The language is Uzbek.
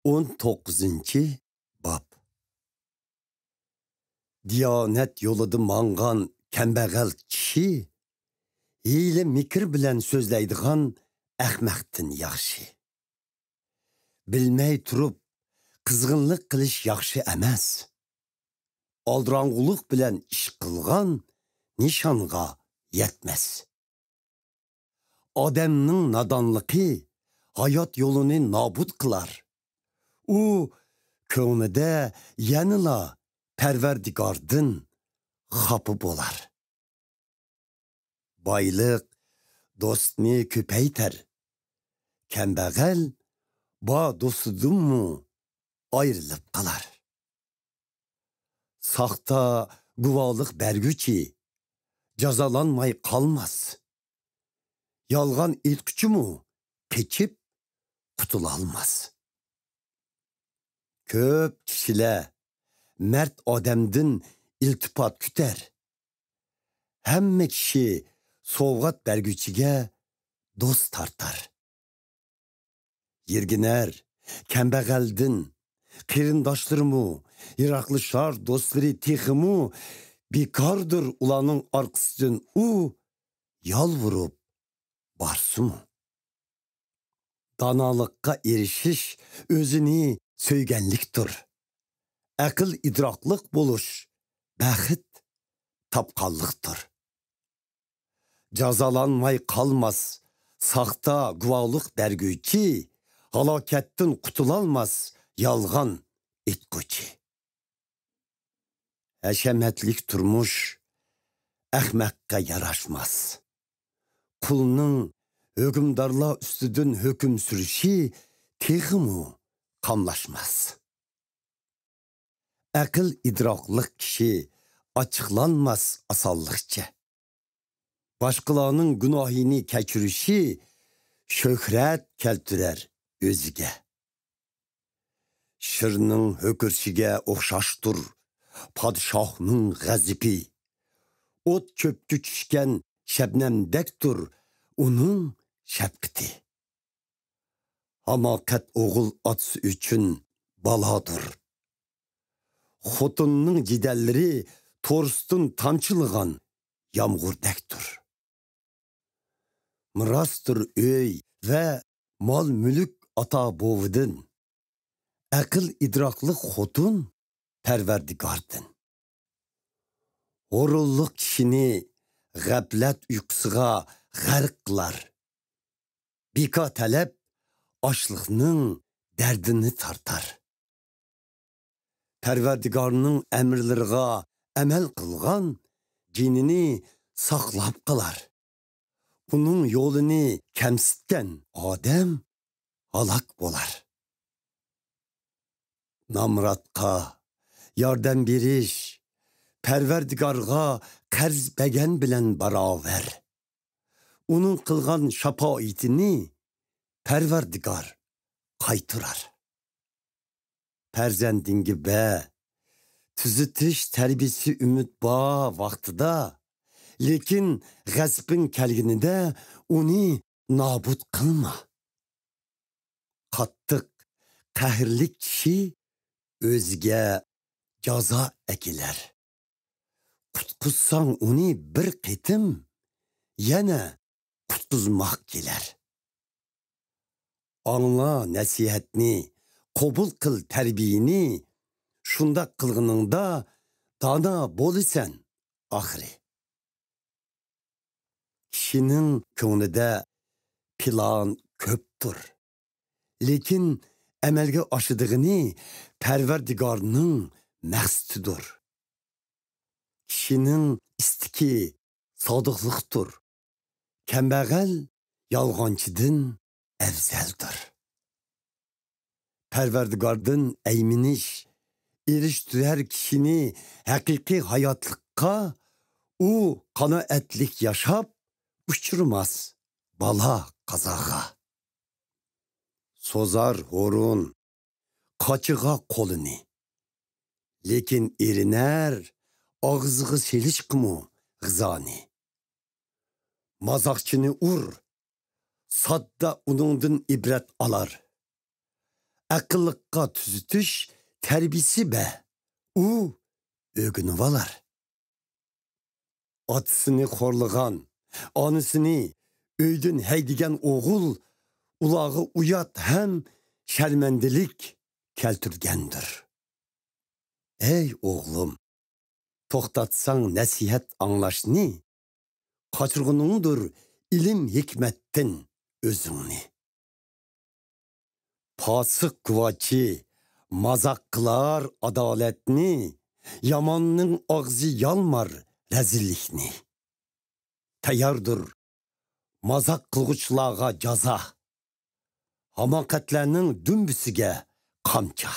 19-ci bab. Diyanet yolida mangan kembeğel kişi, hile mikir bilen sözleydiğen ahmaktin yaxşı. Bilmey turup, kızgınlık kılış yaxşı emas. Aldıranguluk bilen iş kılgan, nişanga yetmez. Adamның nadanlıqı, hayat yolunu nabut kılar. U, köngüde yanıla Perverdigardın xapı bolar. Baylık dostni köpeyter. Kembeğel ba dostudun mu ayrılıp kalar. Saxta guvalık bergüçi cazalanmay kalmaz. Yalgan ilkçü mu keçip kutulalmaz. Köp kişiler mert adamdın iltifat küter. Hemme kişi soğugat bergüçige dost tartar. Yirginer, kembeğeldin, kırındaşlarımı, Iraklışar dostları tihimu, bikardır ulanın arkasından yal vurup barsı mı? Danalıkka erişiş özünü söygenliktir. Akıl idraklık buluş, bəxit tapkallıktır. Cazalanmay kalmaz, saxta guvalık bergüçi, halakettin kutulalmaz, yalgan etgüçi. Həşəmətlik turmuş, ahmakka yaraşmaz. Kulunun hükümdarla üstüdün hüküm sürüşü, tehimu kamlaşmaz. Akıl idraklık kişi açıklanmaz asallıkça. Başkalarının günahini keçirişi şöhret keltürer özüge. Şırının hökürşige oxşaştır padişahının gazibi. Ot çöptü çüşken şebnemdektir onun şefkati. Hamakat oğul atsı üçün baladır. Xotunun cidelleri torstun tamçılığan yağmurdektir. Mirastır öy ve mal mülük ata boğudun. Akıl idraklık xotun perverdigardın. Horulluk kişini gaflet uykusuga g'arq kılar. Bika talep açlıqның derdini tartar. Perverdigarının əmrlərə əməl qılğan cinini saxlab qalar. Bunun yolunu kəmsitən adam halak bolar. Namratqa yardım beriş, Perverdigarğa qərz bəgən bilən baraver. Onun qılğan şapaitini Perverdigar qaytırar. Perzendingi be, tüzütüş terbiyesi ümit ba vaxtıda, lekin gazbin kelginide onu nabut kılma. Kattık, kahirlik kişi özge caza ekiler. Kutkuzsan onu bir qitim, yine kutkuzmak geler. Anla nasihatni, Qobul qıl tərbiyini, şunda qılğınında dana bol isen ahiri. Kişinin köngüde plan köptür. Lekin əməlge aşıdığını Perverdigarının məqsüdüdür. Kişinin istiki sadıqlıqdır. Kembeğel yalğancıdın əvzəldir. Perverdigardın eyminiş, eriştürer kişini hakiki hayatlıkka, kanaetlik yaşap, uçurmaz bala kazağa. Sozar horun, kaçığa kolunu. Lekin eriner, ağzığı selişkımı gızani. Mazakçını sadda unundun ibret alar. aqıllıqqa tuzitish tərbiyesi be. U ögünüp alar. Atısını xorluğan, anısını öydün heydigen oğul, ulağı uyat hem şərmendilik keltürgendir. Ey oğlum, toxtatsan nəsihət anlaşını, kaçırğınındır ilim hikmettin özünni. Pasık kıvaçı, mazak kılar adaletni, yamanның ağzı yalmar rezillikni. Tayardır mazak kılgıçlağa caza, hamakatlarının dümbüsüge kamça.